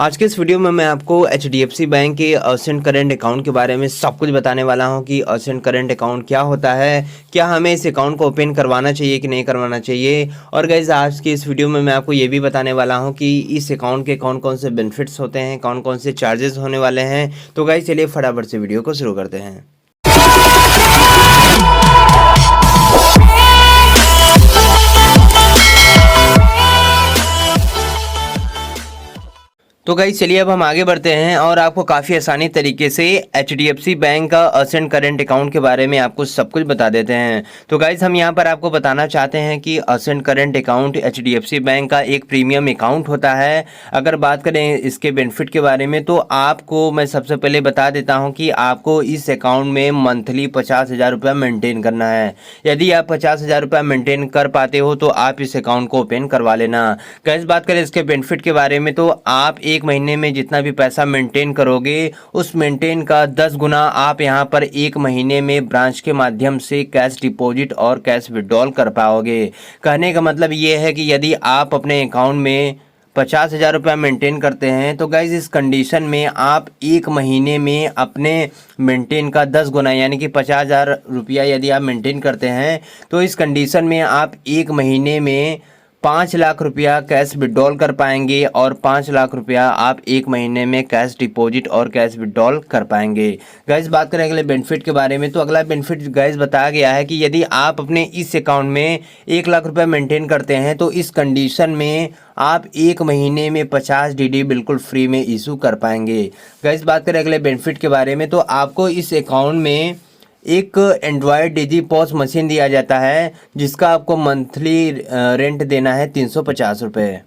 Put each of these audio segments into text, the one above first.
आज के इस वीडियो में मैं आपको एचडीएफसी बैंक के अर्जेंट करंट अकाउंट के बारे में सब कुछ बताने वाला हूं कि अर्जेंट करंट अकाउंट क्या होता है, क्या हमें इस अकाउंट को ओपन करवाना चाहिए कि नहीं करवाना चाहिए। और गाइस आज की इस वीडियो में मैं आपको ये भी बताने वाला हूं कि इस अकाउंट के कौन कौन से बेनिफिट्स होते हैं, कौन कौन से चार्जेस होने वाले हैं। तो गाइस चलिए फटाफट से वीडियो को शुरू करते हैं। तो गाइस चलिए अब हम आगे बढ़ते हैं और आपको काफ़ी आसानी तरीके से एचडीएफसी बैंक का अर्जेंट करंट अकाउंट के बारे में आपको सब कुछ बता देते हैं। तो गाइस हम यहां पर आपको बताना चाहते हैं कि urgent current account HDFC bank का एक प्रीमियम अकाउंट होता है। अगर बात करें इसके बेनिफिट के बारे में तो आपको मैं सबसे पहले बता देता हूँ कि आपको इस अकाउंट में मंथली 50,000 रुपया मेंटेन करना है। यदि आप 50,000 रुपया मेंटेन कर पाते हो तो आप इस अकाउंट को ओपन करवा लेना। गाइस बात करें इसके बेनिफिट के बारे में तो आप एक महीने में जितना भी पैसा मेंटेन करोगे उस मेंटेन का 10 गुना आप यहां पर एक महीने में ब्रांच के माध्यम से कैश डिपॉजिट और कैश विड्रॉल कर पाओगे। कहने का मतलब ये है कि यदि आप अपने अकाउंट में 50,000 रुपया मेंटेन करते हैं तो गाइज इस कंडीशन में आप एक महीने में अपने मेंटेन का 10 गुना यानी कि 50,000 रुपया यदि आप मेंटेन करते हैं तो इस कंडीशन में आप एक महीने में 5 लाख रुपया कैश विड्रॉल कर पाएंगे और 5 लाख रुपया आप एक महीने में कैश डिपॉजिट और कैश विड्रॉल कर पाएंगे। गाइस बात करें अगले बेनिफिट के बारे में तो अगला बेनिफिट गाइस बताया गया है कि यदि आप अपने इस अकाउंट में 1 लाख रुपया मेंटेन करते हैं तो इस कंडीशन में आप एक महीने में 50 डीडी बिल्कुल फ्री में इशू कर पाएंगे। गाइस बात करें अगले बेनिफिट के बारे में तो आपको इस अकाउंट में एक एंड्रॉयड डिजी पॉस मशीन दिया जाता है जिसका आपको मंथली रेंट देना है 350 रुपये।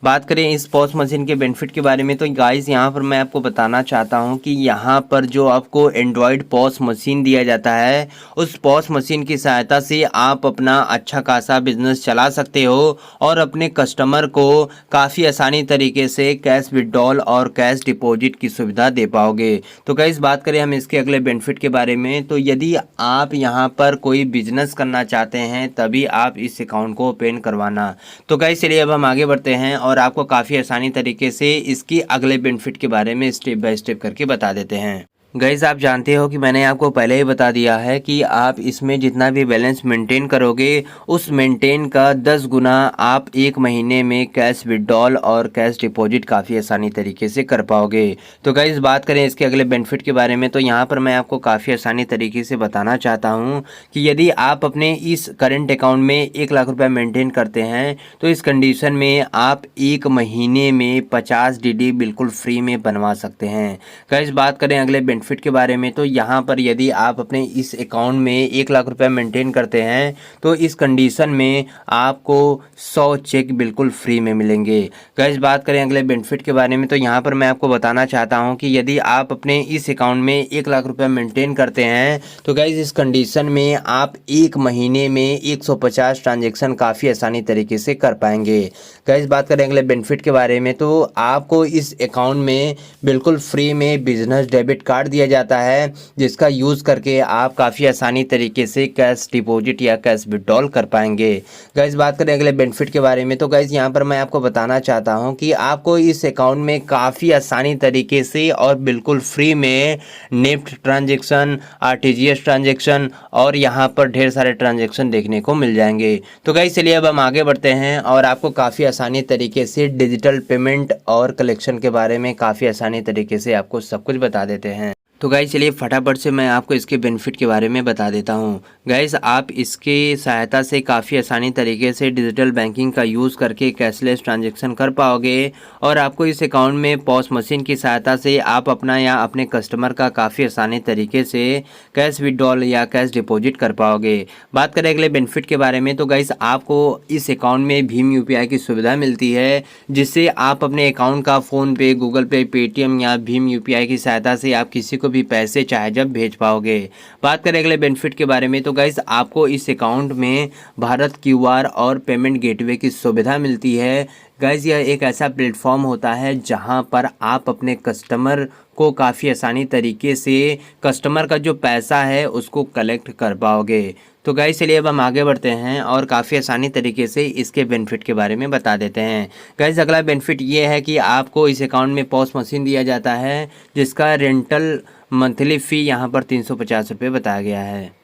बात करें इस पॉस मशीन के बेनिफिट के बारे में तो गाइस यहाँ पर मैं आपको बताना चाहता हूँ कि यहाँ पर जो आपको एंड्रॉयड पॉस मशीन दिया जाता है उस पॉस मशीन की सहायता से आप अपना अच्छा खासा बिजनेस चला सकते हो और अपने कस्टमर को काफ़ी आसानी तरीके से कैश विड्रॉल और कैश डिपॉजिट की सुविधा दे पाओगे। तो गाइस बात करें हम इसके अगले बेनिफिट के बारे में तो यदि आप यहाँ पर कोई बिजनेस करना चाहते हैं तभी आप इस अकाउंट को ओपन करवाना। तो गाइस चलिए अब हम आगे बढ़ते हैं और आपको काफ़ी आसानी तरीके से इसकी अगले बेनिफिट के बारे में स्टेप बाय स्टेप करके बता देते हैं। गाइस आप जानते हो कि मैंने आपको पहले ही बता दिया है कि आप इसमें जितना भी बैलेंस मेंटेन करोगे उस मेंटेन का 10 गुना आप एक महीने में कैश विड्रॉल और कैश डिपॉजिट काफ़ी आसानी तरीके से कर पाओगे। तो गाइस बात करें इसके अगले बेनिफिट के बारे में तो यहाँ पर मैं आपको काफ़ी आसानी तरीके से बताना चाहता हूँ कि यदि आप अपने इस करेंट अकाउंट में 1 लाख रुपया मेंटेन करते हैं तो इस कंडीशन में आप एक महीने में 50 डीडी बिल्कुल फ्री में बनवा सकते हैं। गाइस बात करें अगले बेनिफिट के बारे में तो यहाँ पर यदि आप अपने इस अकाउंट में 1 लाख रुपया मेंटेन करते हैं तो इस कंडीशन में आपको 100 चेक बिल्कुल फ्री में मिलेंगे। गाइस बात करें अगले बेनिफिट के बारे में तो यहाँ पर मैं आपको बताना चाहता हूँ कि यदि आप अपने इस अकाउंट में 1 लाख रुपया मेंटेन करते हैं तो गाइस इस कंडीशन में आप एक महीने में 150 ट्रांजेक्शन काफ़ी आसानी तरीके से कर पाएंगे। गाइस बात करें अगले बेनिफिट के बारे में तो आपको इस अकाउंट में बिल्कुल फ्री में बिजनेस डेबिट कार्ड दिया जाता है जिसका यूज़ करके आप काफ़ी आसानी तरीके से कैश डिपॉजिट या कैश विड्रॉल कर पाएंगे। गाइस बात करें अगले बेनिफिट के बारे में तो गाइस यहाँ पर मैं आपको बताना चाहता हूँ कि आपको इस अकाउंट में काफ़ी आसानी तरीके से और बिल्कुल फ्री में नेफ्ट ट्रांजेक्शन, आरटीजीएस ट्रांजेक्शन और यहाँ पर ढेर सारे ट्रांजेक्शन देखने को मिल जाएंगे। तो गाइस चलिए अब हम आगे बढ़ते हैं और आपको काफ़ी आसानी तरीके से डिजिटल पेमेंट और कलेक्शन के बारे में काफ़ी आसानी तरीके से आपको सब कुछ बता देते हैं। तो गाइस चलिए फटाफट से मैं आपको इसके बेनिफिट के बारे में बता देता हूँ। गाइस आप इसके सहायता से काफ़ी आसानी तरीके से डिजिटल बैंकिंग का यूज़ करके कैशलेस ट्रांजैक्शन कर पाओगे और आपको इस अकाउंट में पॉस मशीन की सहायता से आप अपना या अपने कस्टमर का काफ़ी आसानी तरीके से कैश विड्रॉल या कैश डिपॉजिट कर पाओगे। बात करें अगले बेनिफिट के बारे में तो गाइस आपको इस अकाउंट में भीम यूपीआई की सुविधा मिलती है जिससे आप अपने अकाउंट का फ़ोनपे, गूगल पे, पेटीएम या भीम यूपीआई की सहायता से आप किसी को भी पैसे चाहे जब भेज पाओगे। बात करें अगले बेनिफिट के बारे में तो गाइस आपको इस अकाउंट में भारत क्यूआर और पेमेंट गेटवे की सुविधा मिलती है। गाइस यह एक ऐसा प्लेटफॉर्म होता है जहां पर आप अपने कस्टमर को काफ़ी आसानी तरीके से कस्टमर का जो पैसा है उसको कलेक्ट कर पाओगे। तो गाइस चलिए अब हम आगे बढ़ते हैं और काफ़ी आसानी तरीके से इसके बेनिफिट के बारे में बता देते हैं। गाइस अगला बेनिफिट ये है कि आपको इस अकाउंट में पॉस मशीन दिया जाता है, जिसका रेंटल मंथली फ़ी यहाँ पर 350 रुपये बताया गया है।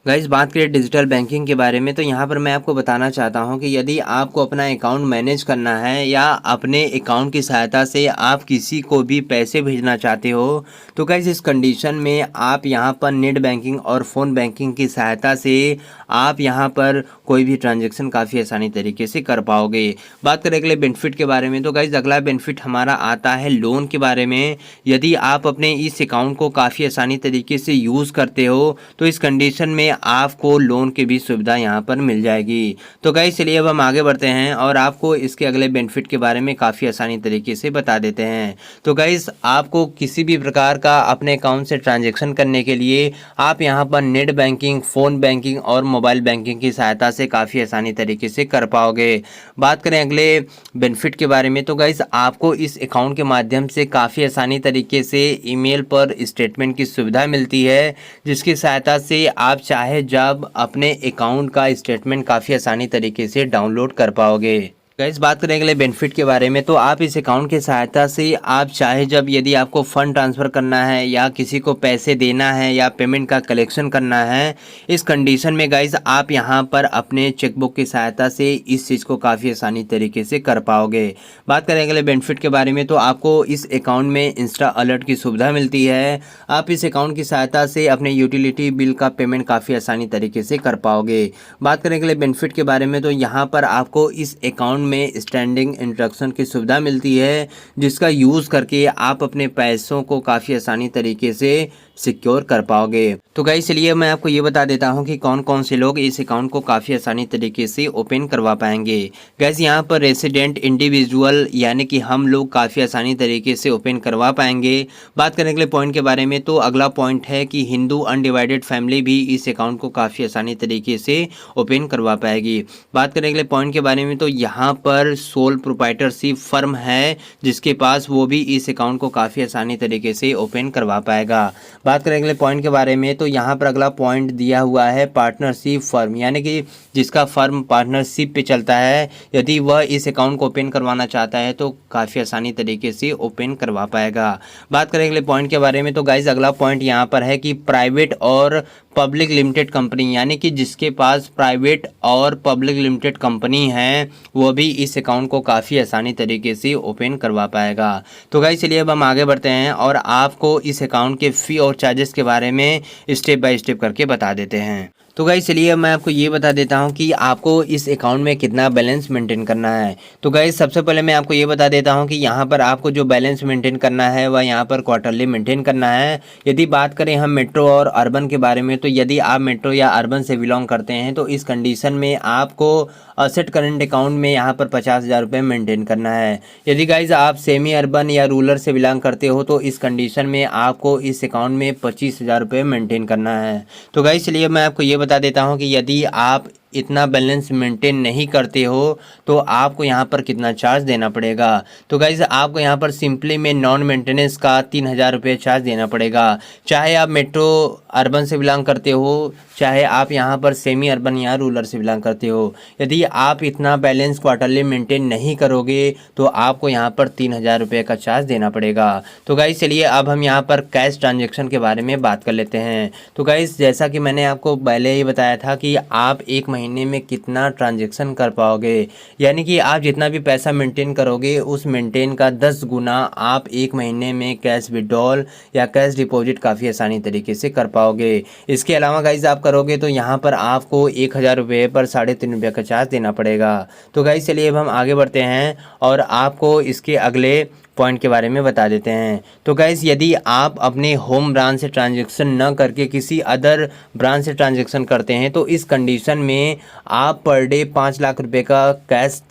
गाइस बात करें डिजिटल बैंकिंग के बारे में, तो यहाँ पर मैं आपको बताना चाहता हूँ कि यदि आपको अपना अकाउंट मैनेज करना है या अपने अकाउंट की सहायता से आप किसी को भी पैसे भेजना चाहते हो, तो गाइस इस कंडीशन में आप यहाँ पर नेट बैंकिंग और फ़ोन बैंकिंग की सहायता से आप यहाँ पर कोई भी ट्रांजैक्शन काफ़ी आसानी तरीके से कर पाओगे। बात करें अगले बेनिफिट के बारे में, तो गाइस अगला बेनिफिट हमारा आता है लोन के बारे में। यदि आप अपने इस अकाउंट को काफ़ी आसानी तरीके से यूज़ करते हो तो इस कंडीशन में आपको लोन की भी सुविधा यहाँ पर मिल जाएगी। तो गाइस चलिए अब हम आगे बढ़ते हैं और आपको इसके अगले बेनिफिट के बारे में काफ़ी आसानी तरीके से बता देते हैं। तो गाइस आपको किसी भी प्रकार का अपने अकाउंट से ट्रांजैक्शन करने के लिए आप यहाँ पर नेट बैंकिंग, फ़ोन बैंकिंग और मोबाइल बैंकिंग की सहायता से काफ़ी आसानी तरीके से कर पाओगे। बात करें अगले बेनिफिट के बारे में, तो गाइस आपको इस अकाउंट के माध्यम से काफ़ी आसानी तरीके से ईमेल पर स्टेटमेंट की सुविधा मिलती है, जिसकी सहायता से आप चाहे जब अपने अकाउंट का स्टेटमेंट काफ़ी आसानी तरीके से डाउनलोड कर पाओगे। गाइस बात करें अगले बेनिफिट के बारे में, तो आप इस अकाउंट की सहायता से आप चाहे जब यदि आपको फ़ंड ट्रांसफ़र करना है या किसी को पैसे देना है या पेमेंट का कलेक्शन करना है, इस कंडीशन में गाइस आप यहां पर अपने चेकबुक की सहायता से इस चीज़ को काफ़ी आसानी तरीके से कर पाओगे। बात करें अगले बेनिफिट के बारे में, तो आपको इस अकाउंट में इंस्टा अलर्ट की सुविधा मिलती है। आप इस अकाउंट की सहायता से अपने यूटिलिटी बिल का पेमेंट काफ़ी आसानी तरीके से कर पाओगे। बात करें अगले बेनिफिट के बारे में, तो यहाँ पर आपको इस अकाउंट में स्टैंडिंग इंस्ट्रक्शन की सुविधा मिलती है, जिसका यूज़ करके आप अपने पैसों को काफ़ी आसानी तरीके से सिक्योर कर पाओगे। तो गाइस चलिए मैं आपको ये बता देता हूँ कि कौन कौन से लोग इस अकाउंट को काफ़ी आसानी तरीके से ओपन करवा पाएंगे। गाइस यहाँ पर रेसिडेंट इंडिविजुअल यानी कि हम लोग काफ़ी आसानी तरीके से ओपन करवा पाएंगे। बात करने के लिए पॉइंट के बारे में, तो अगला पॉइंट है कि हिंदू अनडिवाइडेड फैमिली भी इस अकाउंट को काफ़ी आसानी तरीके से ओपन करवा पाएगी। बात करने के लिए पॉइंट के बारे में, तो यहाँ पर सोल प्रोप्राइटरशिप फर्म है जिसके पास, वो भी इस अकाउंट को काफ़ी आसानी तरीके से ओपन करवा पाएगा। बात करें अगले पॉइंट के बारे में, तो यहाँ पर अगला पॉइंट दिया हुआ है पार्टनरशिप फर्म, यानी कि जिसका फर्म पार्टनरशिप पे चलता है, यदि वह इस अकाउंट को ओपन करवाना चाहता है तो काफ़ी आसानी तरीके से ओपन करवा पाएगा। बात करें अगले पॉइंट के बारे में, तो गाइज अगला पॉइंट यहाँ पर है कि प्राइवेट और पब्लिक लिमिटेड कंपनी, यानी कि जिसके पास प्राइवेट और पब्लिक लिमिटेड कंपनी है, वो भी इस अकाउंट को काफ़ी आसानी तरीके से ओपन करवा पाएगा। तो गाइस चलिए अब हम आगे बढ़ते हैं और आपको इस अकाउंट के फ़ी और चार्जेस के बारे में स्टेप बाय स्टेप करके बता देते हैं। तो गाइस चलिए मैं आपको ये बता देता हूँ कि आपको इस अकाउंट में कितना बैलेंस मेंटेन करना है। तो गाइस सबसे पहले मैं आपको ये बता देता हूँ कि यहाँ पर आपको जो बैलेंस मेंटेन करना है वह यहाँ पर क्वार्टरली मेंटेन करना है। यदि बात करें हम मेट्रो और अर्बन के बारे में, तो यदि आप मेट्रो या अर्बन से बिलोंग करते हैं तो इस कंडीशन में आपको असेट करंट अकाउंट में यहाँ पर 50,000 रुपये मेंटेन करना है। यदि गाइज आप सेमी अर्बन या रूरल से बिलोंग करते हो तो इस कंडीशन में आपको इस अकाउंट में 25,000 रुपये मेंटेन करना है। तो गाइज चलिए मैं आपको ये बता देता हूँ कि यदि आप इतना बैलेंस मेंटेन नहीं करते हो तो आपको यहाँ पर कितना चार्ज देना पड़ेगा। तो गाइज आपको यहाँ पर सिंपली में नॉन मेंटेनेंस का 3,000 रुपये चार्ज देना पड़ेगा। चाहे आप मेट्रो अर्बन से बिलोंग करते हो, चाहे आप यहाँ पर सेमी अर्बन या रूरल से बिलोंग करते हो, यदि आप इतना बैलेंस क्वार्टरली मेंटेन नहीं करोगे तो आपको यहाँ पर 3,000 रुपये का चार्ज देना पड़ेगा। तो गाइज चलिए अब हम यहाँ पर कैश ट्रांजेक्शन के बारे में बात कर लेते हैं। तो गाइज जैसा कि मैंने आपको पहले ही बताया था कि आप एक महीने में कितना ट्रांजैक्शन कर पाओगे, यानी कि आप जितना भी पैसा मेंटेन करोगे उस मेंटेन का 10 गुना आप एक महीने में कैश विड्रॉल या कैश डिपॉजिट काफ़ी आसानी तरीके से कर पाओगे। इसके अलावा गाइज आप करोगे तो यहाँ पर आपको 1,000 रुपये पर 3.5 रुपये का चार्ज देना पड़ेगा। तो गाइज चलिए अब हम आगे बढ़ते हैं और आपको इसके अगले पॉइंट के बारे में बता देते हैं। तो गाइस यदि आप अपने होम ब्रांच से ट्रांजैक्शन न करके किसी अदर ब्रांच से ट्रांजैक्शन करते हैं तो इस कंडीशन में आप पर डे 5 लाख रुपए का कैश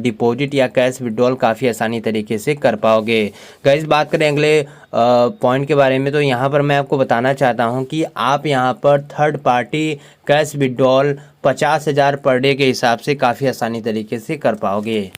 डिपॉजिट या कैश विड्रॉल काफ़ी आसानी तरीके से कर पाओगे। गाइस बात करें अगले पॉइंट के बारे में, तो यहाँ पर मैं आपको बताना चाहता हूँ कि आप यहाँ पर third party cash withdrawal 50,000 per day के हिसाब से काफ़ी आसानी तरीके से कर पाओगे।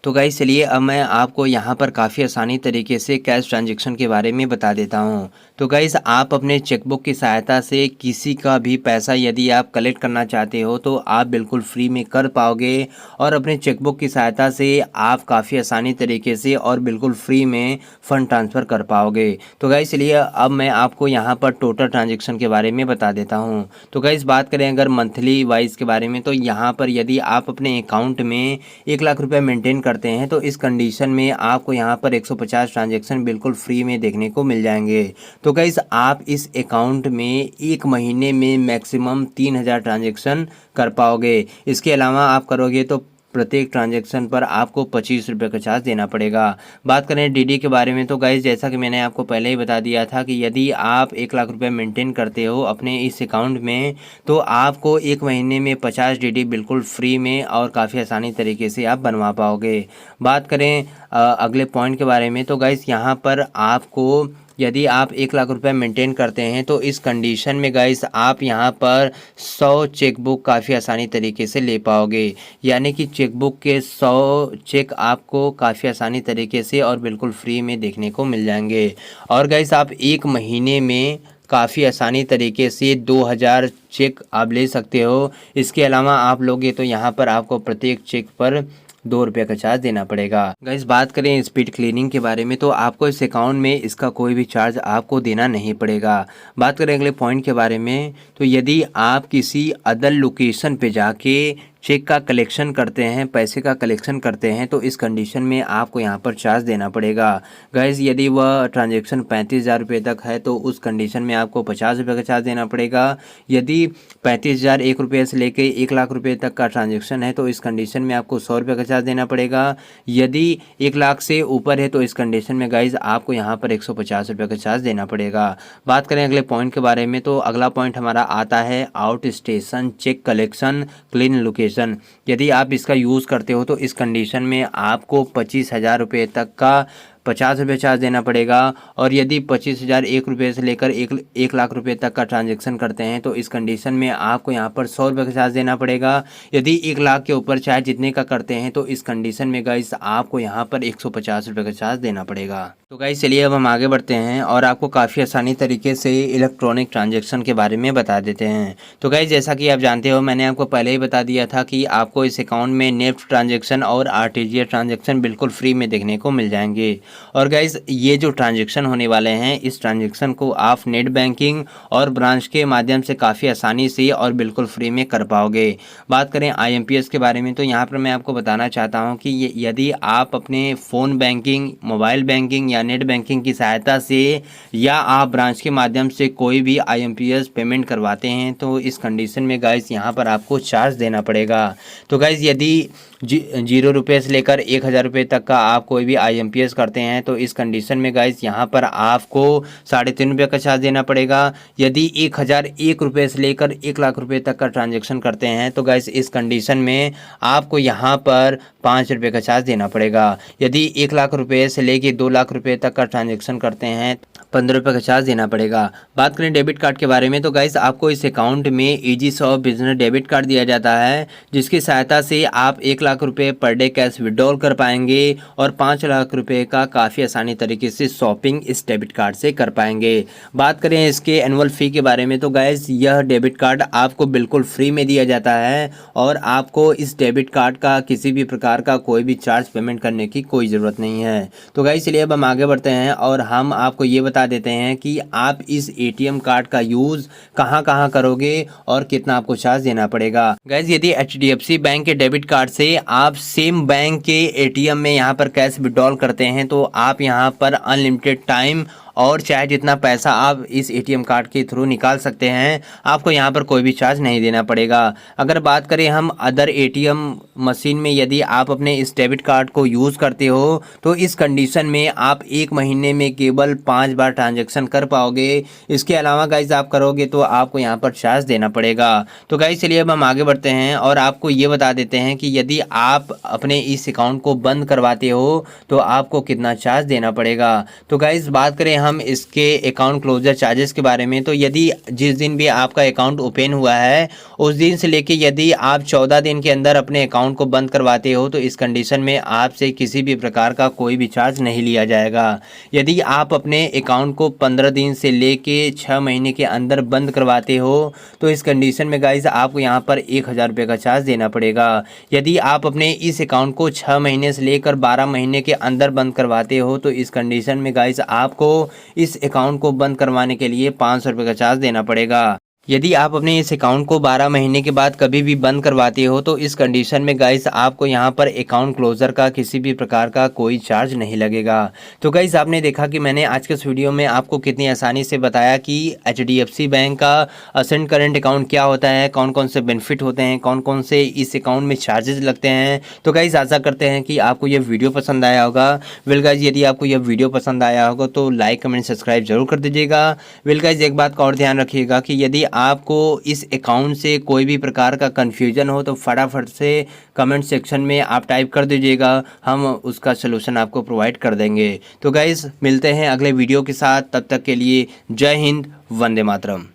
तो गाइस चलिए अब मैं आपको यहाँ पर काफ़ी आसानी तरीके से कैश ट्रांजैक्शन के बारे में बता देता हूँ। तो गाइस आप अपने चेकबुक की सहायता से किसी का भी पैसा यदि आप कलेक्ट करना चाहते हो तो आप बिल्कुल फ्री में कर पाओगे और अपने चेकबुक की सहायता से आप काफ़ी आसानी तरीके से और बिल्कुल फ्री में फ़ंड ट्रांसफ़र कर पाओगे। तो गाइस चलिए अब मैं आपको यहाँ पर टोटल ट्रांजेक्शन के बारे में बता देता हूँ। तो गाइस बात करें अगर मंथली वाइज के बारे में, तो यहाँ पर यदि आप अपने अकाउंट में 1 लाख रुपए मेंटेन करते हैं तो इस कंडीशन में आपको यहाँ पर 150 ट्रांजैक्शन बिल्कुल फ्री में देखने को मिल जाएंगे। तो गाइस आप इस अकाउंट में एक महीने में मैक्सिमम 3000 ट्रांजैक्शन कर पाओगे। इसके अलावा आप करोगे तो प्रत्येक ट्रांजैक्शन पर आपको 25 रुपये का चार्ज देना पड़ेगा। बात करें डीडी के बारे में, तो गाइस जैसा कि मैंने आपको पहले ही बता दिया था कि यदि आप 1 लाख रुपए मेंटेन करते हो अपने इस अकाउंट में तो आपको एक महीने में 50 डीडी बिल्कुल फ्री में और काफ़ी आसानी तरीके से आप बनवा पाओगे। बात करें अगले पॉइंट के बारे में, तो गाइस यहाँ पर आपको यदि आप 1 लाख रुपए मेंटेन करते हैं तो इस कंडीशन में गाइस आप यहाँ पर 100 चेकबुक काफ़ी आसानी तरीके से ले पाओगे। यानी कि चेकबुक के 100 चेक आपको काफ़ी आसानी तरीके से और बिल्कुल फ्री में देखने को मिल जाएंगे। और गाइस आप एक महीने में काफ़ी आसानी तरीके से 2000 चेक आप ले सकते हो। इसके अलावा आप लोगे तो यहाँ पर आपको प्रत्येक चेक पर 2 रुपये का चार्ज देना पड़ेगा। गाइस बात करें स्पीड क्लीनिंग के बारे में, तो आपको इस अकाउंट में इसका कोई भी चार्ज आपको देना नहीं पड़ेगा। बात करें अगले पॉइंट के बारे में, तो यदि आप किसी अदर लोकेशन पे जाके चेक का कलेक्शन करते हैं, पैसे का कलेक्शन करते हैं, तो इस कंडीशन में आपको यहाँ पर चार्ज देना पड़ेगा। गाइस यदि वह ट्रांजैक्शन 35,000 रुपये तक है तो उस कंडीशन में आपको 50 रुपये का चार्ज देना पड़ेगा। यदि 35,001 रुपये से लेके 1 लाख रुपये तक का ट्रांजैक्शन है तो इस कंडीशन में आपको 100 रुपये का चार्ज देना पड़ेगा। यदि 1 लाख से ऊपर है तो इस कंडीशन में गाइस आपको यहाँ पर 150 रुपये का चार्ज देना पड़ेगा। बात करें अगले पॉइंट के बारे में, तो अगला पॉइंट हमारा आता है outstation check collection clean location. यदि आप इसका यूज़ करते हो तो इस कंडीशन में आपको 25,000 रुपये तक का 50 रुपये चार्ज देना पड़ेगा। और यदि 25,001 रुपये से लेकर 1 लाख रुपये तक का ट्रांजैक्शन करते हैं तो इस कंडीशन में आपको यहाँ पर 100 रुपये का चार्ज देना पड़ेगा। यदि 1 लाख के ऊपर चाहे जितने का करते हैं तो इस कंडीशन में गाइस आपको यहाँ पर 150 रुपये का चार्ज देना पड़ेगा। तो गाइस चलिए अब हम आगे बढ़ते हैं और आपको काफ़ी आसानी तरीके से इलेक्ट्रॉनिक ट्रांजैक्शन के बारे में बता देते हैं। तो गाइस जैसा कि आप जानते हो मैंने आपको पहले ही बता दिया था कि आपको इस अकाउंट में नेफ्ट ट्रांजैक्शन और आरटीजीएस ट्रांजैक्शन बिल्कुल फ्री में देखने को मिल जाएंगे। और गाइस ये जो ट्रांजैक्शन होने वाले हैं इस ट्रांजैक्शन को आप नेट बैंकिंग और ब्रांच के माध्यम से काफ़ी आसानी से और बिल्कुल फ्री में कर पाओगे। बात करें आईएमपीएस के बारे में, तो यहाँ पर मैं आपको बताना चाहता हूँ कि यदि आप अपने फ़ोन बैंकिंग, मोबाइल बैंकिंग या नेट बैंकिंग की सहायता से या आप ब्रांच के माध्यम से कोई भी आईएमपीएस पेमेंट करवाते हैं तो इस कंडीशन में गाइस यहाँ पर आपको चार्ज देना पड़ेगा। तो गाइस यदि 0 रुपये से लेकर 1,000 रुपये तक का आप कोई भी आईएमपीएस करते हैं तो इस कंडीशन में गाइस यहाँ पर आपको 3.5 रुपये का चार्ज देना पड़ेगा। यदि 1,001 रुपये से लेकर 1 लाख रुपये तक का ट्रांजैक्शन करते हैं तो गाइस इस कंडीशन में आपको यहाँ पर 5 रुपये का चार्ज देना पड़ेगा। यदि 1 लाख रुपये से लेकर 2 लाख रुपये तक का ट्रांजैक्शन करते हैं 15 रुपये का चार्ज देना पड़ेगा। बात करें डेबिट कार्ड के बारे में, तो गाइस आपको इस अकाउंट में easy shop business debit card दिया जाता है जिसकी सहायता से आप 1 लाख रुपये पर डे कैश विड्रॉल कर पाएंगे और 5 लाख रुपये का काफ़ी आसानी तरीके से शॉपिंग इस डेबिट कार्ड से कर पाएंगे। बात करें इसके एनुअल फ़ी के बारे में, तो गाइस यह डेबिट कार्ड आपको बिल्कुल फ्री में दिया जाता है और आपको इस डेबिट कार्ड का किसी भी प्रकार का कोई भी चार्ज पेमेंट करने की कोई ज़रूरत नहीं है। तो गाइस चलिए अब हम आगे बढ़ते हैं और हम आपको ये बता देते हैं कि आप इस एटीएम कार्ड का यूज़ कहाँ कहाँ करोगे और कितना आपको चार्ज देना पड़ेगा। गाइस यदि एचडीएफसी बैंक के डेबिट कार्ड से आप सेम बैंक के एटीएम में यहाँ पर कैश विड्रॉल करते हैं तो आप यहाँ पर अनलिमिटेड टाइम और चाहे जितना पैसा आप इस एटीएम कार्ड के थ्रू निकाल सकते हैं, आपको यहाँ पर कोई भी चार्ज नहीं देना पड़ेगा। अगर बात करें हम अदर एटीएम मशीन में यदि आप अपने इस डेबिट कार्ड को यूज़ करते हो तो इस कंडीशन में आप एक महीने में केवल 5 बार ट्रांजैक्शन कर पाओगे। इसके अलावा गाइस आप करोगे तो आपको यहाँ पर चार्ज देना पड़ेगा। तो गाइस चलिए अब हम आगे बढ़ते हैं और आपको ये बता देते हैं कि यदि आप अपने इस अकाउंट को बंद करवाते हो तो आपको कितना चार्ज देना पड़ेगा। तो गाइस बात करें हम इसके अकाउंट क्लोजर चार्जेस के बारे में। तो यदि जिस दिन भी आपका अकाउंट ओपन हुआ है उस दिन से लेके यदि आप 14 दिन के अंदर अपने अकाउंट को बंद करवाते हो तो इस कंडीशन में आपसे किसी भी प्रकार का कोई भी चार्ज नहीं लिया जाएगा। यदि आप अपने अकाउंट को 15 दिन से लेके 6 महीने के अंदर बंद करवाते हो तो इस कंडीशन में गाइज आपको यहाँ पर 1000 रुपये का चार्ज देना पड़ेगा। यदि आप अपने इस अकाउंट को 6 महीने से लेकर 12 महीने के अंदर बंद करवाते हो तो इस कंडीशन में गाइज आपको इस अकाउंट को बंद करवाने के लिए 500 रुपये का चार्ज देना पड़ेगा। यदि आप अपने इस अकाउंट को 12 महीने के बाद कभी भी बंद करवाते हो तो इस कंडीशन में गाइस आपको यहां पर अकाउंट क्लोजर का किसी भी प्रकार का कोई चार्ज नहीं लगेगा। तो गाइस आपने देखा कि मैंने आज के इस वीडियो में आपको कितनी आसानी से बताया कि HDFC बैंक का असेंट करंट अकाउंट क्या होता है, कौन कौन से बेनिफिट होते हैं, कौन कौन से इस अकाउंट में चार्जेस लगते हैं। तो गाइस आशा करते हैं कि आपको यह वीडियो पसंद आया होगा। वेल गाइस यदि आपको यह वीडियो पसंद आया होगा तो लाइक कमेंट सब्सक्राइब जरूर कर दीजिएगा। वेल गाइस एक बात का और ध्यान रखिएगा कि यदि आपको इस अकाउंट से कोई भी प्रकार का कन्फ्यूजन हो तो फटाफट से कमेंट सेक्शन में आप टाइप कर दीजिएगा, हम उसका सलूशन आपको प्रोवाइड कर देंगे। तो गाइस मिलते हैं अगले वीडियो के साथ, तब तक के लिए जय हिंद, वंदे मातरम।